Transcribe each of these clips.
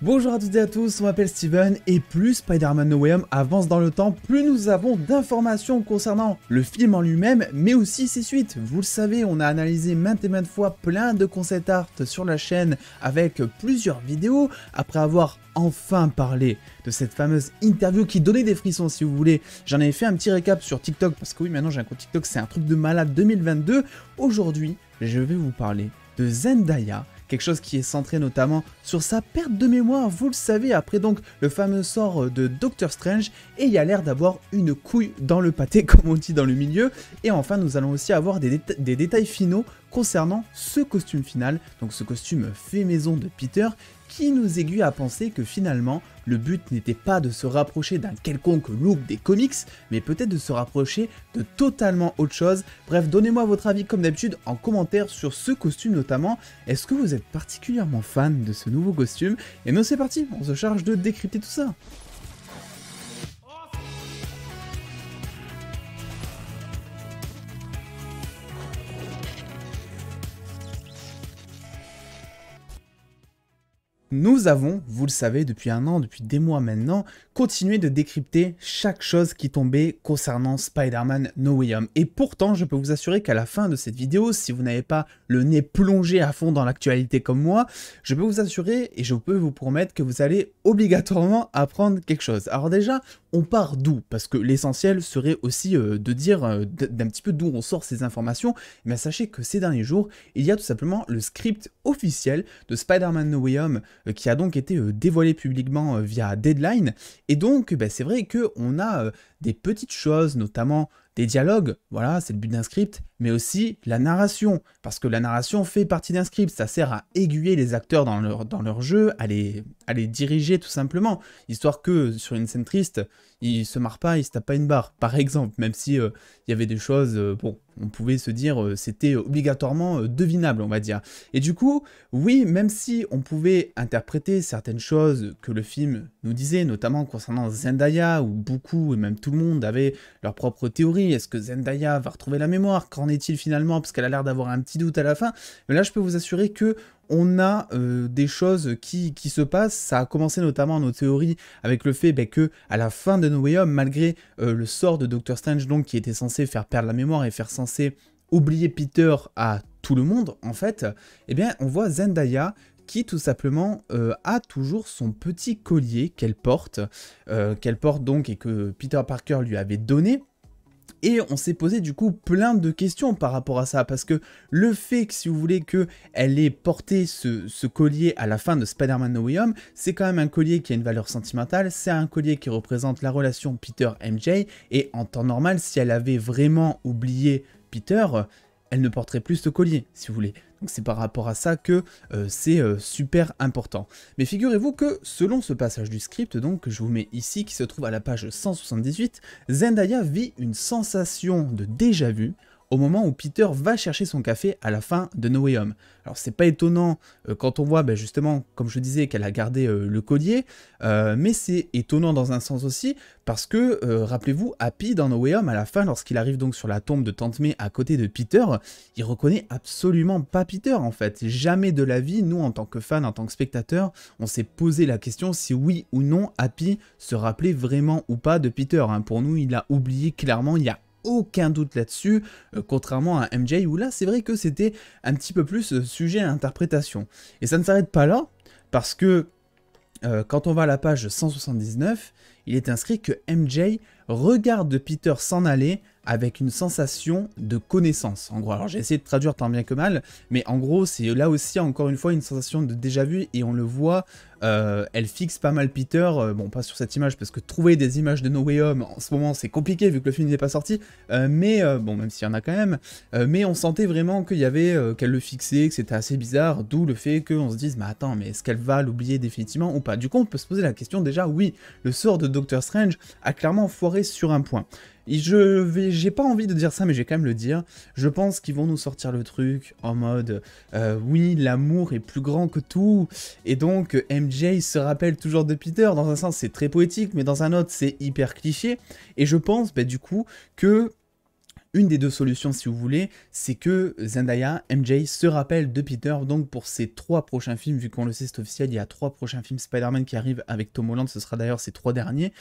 Bonjour à toutes et à tous, on m'appelle Steven et plus Spider-Man No Way Home avance dans le temps, plus nous avons d'informations concernant le film en lui-même, mais aussi ses suites. Vous le savez, on a analysé maintes et maintes fois plein de concept art sur la chaîne avec plusieurs vidéos, après avoir enfin parlé de cette fameuse interview qui donnait des frissons si vous voulez. J'en avais fait un petit récap sur TikTok, parce que oui, maintenant j'ai un compte TikTok, c'est un truc de malade 2022. Aujourd'hui, je vais vous parler de Zendaya, quelque chose qui est centré notamment sur sa perte de mémoire, vous le savez, après donc le fameux sort de Doctor Strange, et il y a l'air d'avoir une couille dans le pâté, comme on dit dans le milieu. Et enfin, nous allons aussi avoir des détails finaux concernant ce costume final, donc ce costume fait maison de Peter, qui nous aiguille à penser que finalement, le but n'était pas de se rapprocher d'un quelconque look des comics, mais peut-être de se rapprocher de totalement autre chose. Bref, donnez-moi votre avis comme d'habitude en commentaire sur ce costume notamment. Est-ce que vous êtes particulièrement fan de ce nouveau costume? Et non, c'est parti, on se charge de décrypter tout ça. Nous avons, vous le savez, depuis un an, depuis des mois maintenant, continué de décrypter chaque chose qui tombait concernant Spider-Man No Way Home. Et pourtant, je peux vous assurer qu'à la fin de cette vidéo, si vous n'avez pas le nez plongé à fond dans l'actualité comme moi, je peux vous assurer et je peux vous promettre que vous allez obligatoirement apprendre quelque chose. Alors déjà, on part d'où? Parce que l'essentiel serait aussi de dire d'un petit peu d'où on sort ces informations. Mais sachez que ces derniers jours, il y a tout simplement le script officiel de Spider-Man No Way Home qui a donc été dévoilé publiquement via Deadline. Et donc, c'est vrai qu'on a des petites choses, notamment des dialogues, voilà, c'est le but d'un script, mais aussi la narration, parce que la narration fait partie d'un script, ça sert à aiguiller les acteurs dans leur jeu, à les diriger tout simplement, histoire que sur une scène triste, ils se marrent pas, ils se tapent pas une barre, par exemple, même si il y avait des choses, bon, on pouvait se dire c'était obligatoirement devinable, on va dire. Et du coup, oui, même si on pouvait interpréter certaines choses que le film nous disait, notamment concernant Zendaya, où beaucoup, et même tout le monde, avait leur propre théorie. Est-ce que Zendaya va retrouver la mémoire? Qu'en est-il finalement? Parce qu'elle a l'air d'avoir un petit doute à la fin. Mais là, je peux vous assurer que on a des choses qui se passent. Ça a commencé notamment nos théories avec le fait que à la fin de No Way Home, malgré le sort de Doctor Strange, donc qui était censé faire perdre la mémoire et faire censé oublier Peter à tout le monde, en fait, eh bien, on voit Zendaya qui tout simplement a toujours son petit collier qu'elle porte donc et que Peter Parker lui avait donné. Et on s'est posé du coup plein de questions par rapport à ça, parce que le fait que, si vous voulez, qu'elle ait porté ce collier à la fin de Spider-Man No Way Home, c'est quand même un collier qui a une valeur sentimentale, c'est un collier qui représente la relation Peter-MJ, et en temps normal, si elle avait vraiment oublié Peter, elle ne porterait plus ce collier, si vous voulez. Donc c'est par rapport à ça que c'est super important. Mais figurez-vous que selon ce passage du script, donc que je vous mets ici, qui se trouve à la page 178, Zendaya vit une sensation de déjà-vu au moment où Peter va chercher son café à la fin de No Way Home. Alors c'est pas étonnant quand on voit justement, comme je disais, qu'elle a gardé le collier, mais c'est étonnant dans un sens aussi, parce que, rappelez-vous, Happy dans No Way Home, à la fin, lorsqu'il arrive donc sur la tombe de Tante May à côté de Peter, il reconnaît absolument pas Peter en fait. Jamais de la vie, nous en tant que fans, en tant que spectateurs, on s'est posé la question si oui ou non Happy se rappelait vraiment ou pas de Peter. Pour nous, il a oublié clairement, il y a aucun doute là-dessus, contrairement à MJ où là c'est vrai que c'était un petit peu plus sujet à interprétation. Et ça ne s'arrête pas là, parce que quand on va à la page 179, il est inscrit que MJ regarde Peter s'en aller avec une sensation de connaissance, en gros. Alors j'ai essayé de traduire tant bien que mal, mais en gros c'est là aussi encore une fois une sensation de déjà-vu, et on le voit, elle fixe pas mal Peter, bon pas sur cette image, parce que trouver des images de No Way Home en ce moment c'est compliqué vu que le film n'est pas sorti, mais bon, même s'il y en a quand même, mais on sentait vraiment qu'il y avait, qu'elle le fixait, que c'était assez bizarre, d'où le fait qu'on se dise, mais attends, mais est-ce qu'elle va l'oublier définitivement ou pas? Du coup on peut se poser la question déjà, oui, le sort de Doctor Strange a clairement foiré sur un point. J'ai pas envie de dire ça, mais je vais quand même le dire. Je pense qu'ils vont nous sortir le truc en mode oui, l'amour est plus grand que tout, et donc MJ se rappelle toujours de Peter. Dans un sens, c'est très poétique, mais dans un autre, c'est hyper cliché. Et je pense, du coup, que Une des deux solutions, si vous voulez, c'est que Zendaya, MJ, se rappelle de Peter, donc pour ces 3 prochains films, vu qu'on le sait, c'est officiel, il y a 3 prochains films Spider-Man qui arrivent avec Tom Holland, ce sera d'ailleurs ces 3 derniers,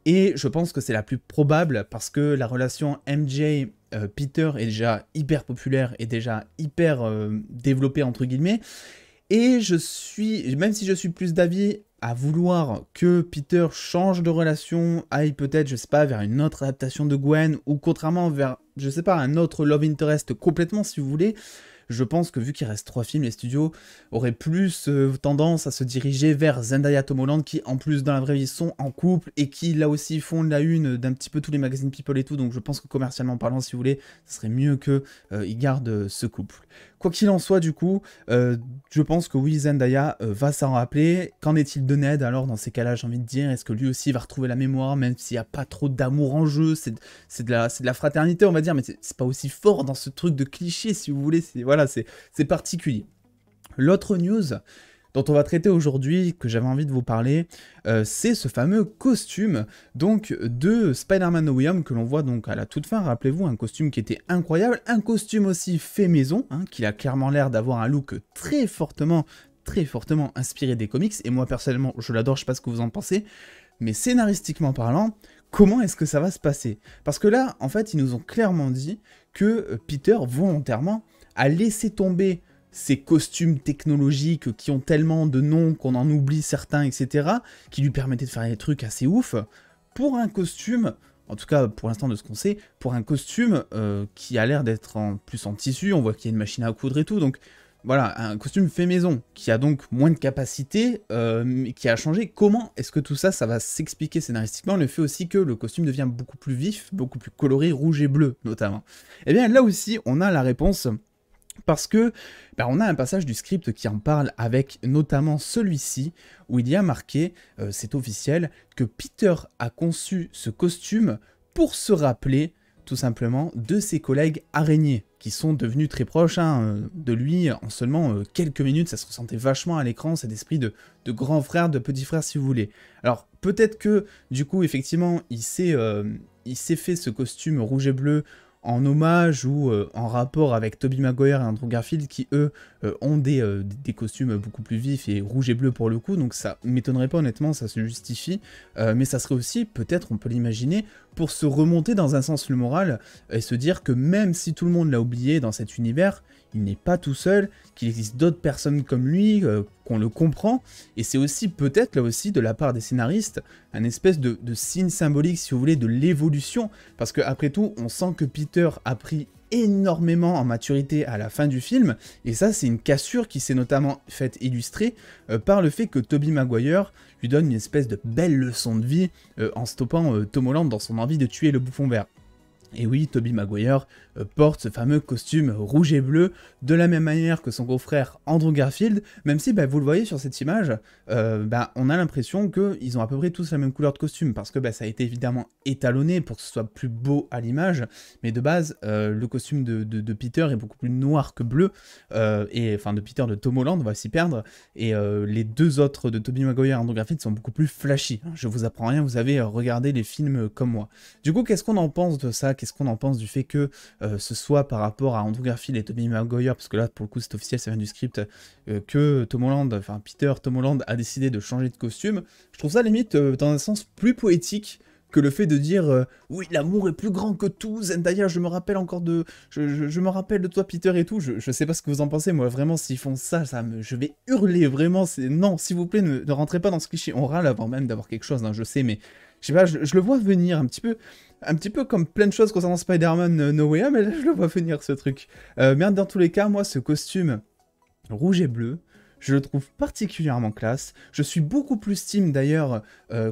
et je pense que c'est la plus probable, parce que la relation MJ-Peter est déjà hyper populaire, et déjà hyper développée, entre guillemets, et même si je suis plus d'avis à vouloir que Peter change de relation, aille peut-être, je sais pas, vers une autre adaptation de Gwen, ou contrairement vers, je sais pas, un autre love interest complètement, si vous voulez, je pense que vu qu'il reste 3 films, les studios auraient plus tendance à se diriger vers Zendaya Tom Holland, qui en plus dans la vraie vie sont en couple, et qui là aussi font la une d'un petit peu tous les magazines People et tout, donc je pense que commercialement parlant, si vous voulez, ce serait mieux qu'ils gardent ce couple. Quoi qu'il en soit, du coup, je pense que oui, Zendaya va s'en rappeler. Qu'en est-il de Ned alors dans ces cas-là, j'ai envie de dire, est-ce que lui aussi va retrouver la mémoire, même s'il n'y a pas trop d'amour en jeu, c'est de la fraternité, on va dire, mais c'est pas aussi fort dans ce truc de cliché, si vous voulez, voilà, c'est particulier. L'autre news dont on va traiter aujourd'hui, que j'avais envie de vous parler, c'est ce fameux costume donc de Spider-Man No Way Home que l'on voit donc à la toute fin, rappelez-vous, un costume qui était incroyable, un costume aussi fait maison, hein, qui a clairement l'air d'avoir un look très fortement inspiré des comics, et moi personnellement je l'adore, je sais pas ce que vous en pensez, mais scénaristiquement parlant, comment est-ce que ça va se passer? Parce que là, en fait, ils nous ont clairement dit que Peter, volontairement, a laissé tomber ces costumes technologiques qui ont tellement de noms qu'on en oublie certains, etc., qui lui permettaient de faire des trucs assez ouf, pour un costume, en tout cas pour l'instant de ce qu'on sait, pour un costume qui a l'air d'être plus en tissu, on voit qu'il y a une machine à coudre et tout, donc voilà, un costume fait maison, qui a donc moins de capacité, mais qui a changé. Comment est-ce que tout ça, ça va s'expliquer scénaristiquement? Le fait aussi que le costume devient beaucoup plus vif, beaucoup plus coloré, rouge et bleu notamment. Eh bien là aussi, on a la réponse. Parce que on a un passage du script qui en parle avec notamment celui-ci, où il y a marqué, c'est officiel, que Peter a conçu ce costume pour se rappeler tout simplement de ses collègues araignées, qui sont devenus très proches de lui en seulement quelques minutes. Ça se ressentait vachement à l'écran, cet esprit de grand frère, de petit frère si vous voulez. Alors peut-être que du coup effectivement il s'est fait ce costume rouge et bleu en hommage ou en rapport avec Tobey Maguire et Andrew Garfield qui eux ont des costumes beaucoup plus vifs et rouge et bleu pour le coup, donc ça m'étonnerait pas honnêtement, ça se justifie, mais ça serait aussi, peut-être on peut l'imaginer, pour se remonter dans un sens le moral et se dire que même si tout le monde l'a oublié dans cet univers, il n'est pas tout seul, qu'il existe d'autres personnes comme lui, qu'on le comprend, et c'est aussi peut-être là aussi de la part des scénaristes un espèce de signe symbolique si vous voulez de l'évolution, parce qu'après tout on sent que Peter a pris énormément en maturité à la fin du film, et ça c'est une cassure qui s'est notamment faite illustrer par le fait que Tobey Maguire lui donne une espèce de belle leçon de vie en stoppant Tom Holland dans son envie de tuer le bouffon vert. Et oui, Tobey Maguire porte ce fameux costume rouge et bleu de la même manière que son beau-frère Andrew Garfield, même si vous le voyez sur cette image, on a l'impression qu'ils ont à peu près tous la même couleur de costume, parce que ça a été évidemment étalonné pour que ce soit plus beau à l'image, mais de base, le costume de Peter est beaucoup plus noir que bleu, de Peter de Tom Holland, on va s'y perdre, et les deux autres de Tobey Maguire et Andrew Garfield sont beaucoup plus flashy. Je vous apprends rien, vous avez regardé les films comme moi. Du coup, qu'est-ce qu'on en pense de ça? Qu'est-ce qu'on en pense du fait que ce soit par rapport à Andrew Garfield et Tobey Maguire, parce que là pour le coup c'est officiel, ça vient du script, que Tom Holland a décidé de changer de costume? Je trouve ça limite dans un sens plus poétique que le fait de dire oui, l'amour est plus grand que tout, Zendaya, je me rappelle de toi Peter et tout. Je sais pas ce que vous en pensez, moi vraiment s'ils font ça, je vais hurler, vraiment, non, s'il vous plaît, ne rentrez pas dans ce cliché, on râle avant même d'avoir quelque chose, hein, je sais, mais je sais pas, je le vois venir un petit peu comme plein de choses concernant Spider-Man No Way Home, mais là je le vois venir ce truc. Mais dans tous les cas, moi ce costume rouge et bleu, je le trouve particulièrement classe. Je suis beaucoup plus team d'ailleurs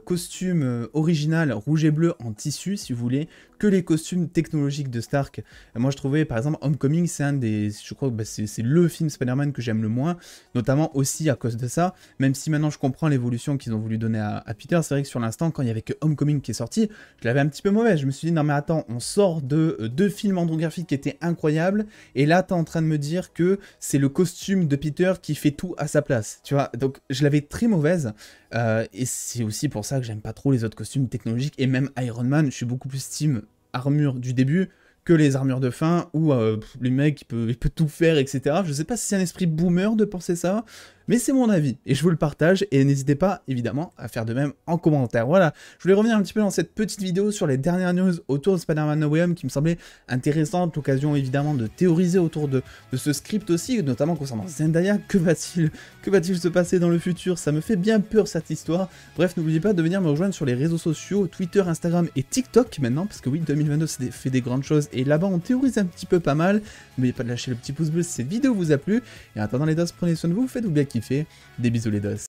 costume original rouge et bleu en tissu si vous voulez, que les costumes technologiques de Stark. Moi je trouvais par exemple Homecoming, c'est un des, je crois que c'est le film Spider-Man que j'aime le moins, notamment aussi à cause de ça, même si maintenant je comprends l'évolution qu'ils ont voulu donner à Peter. C'est vrai que sur l'instant quand il y avait que Homecoming qui est sorti, je l'avais un petit peu mauvaise, je me suis dit non mais attends, on sort de deux films Andrew Garfield qui étaient incroyables, et là t'es en train de me dire que c'est le costume de Peter qui fait tout à sa place, tu vois, donc je l'avais très mauvaise, et c'est aussi pour ça que j'aime pas trop les autres costumes technologiques, et même Iron Man, je suis beaucoup plus team armure du début que les armures de fin, ou le mec il peut tout faire, etc. Je sais pas si c'est un esprit boomer de penser ça, mais c'est mon avis, et je vous le partage, et n'hésitez pas, évidemment, à faire de même en commentaire. Voilà, je voulais revenir un petit peu dans cette petite vidéo sur les dernières news autour de Spider-Man No Way Home qui me semblait intéressante, l'occasion évidemment de théoriser autour de ce script aussi, notamment concernant Zendaya. Que va-t-il se passer dans le futur? Ça me fait bien peur cette histoire. Bref, n'oubliez pas de venir me rejoindre sur les réseaux sociaux, Twitter, Instagram et TikTok maintenant, parce que oui, 2022 fait des grandes choses, et là-bas on théorise un petit peu pas mal. N'oubliez pas de lâcher le petit pouce bleu si cette vidéo vous a plu, et en attendant les doses, prenez soin de vous, faites-vous bien kiffer, des bisous les doses.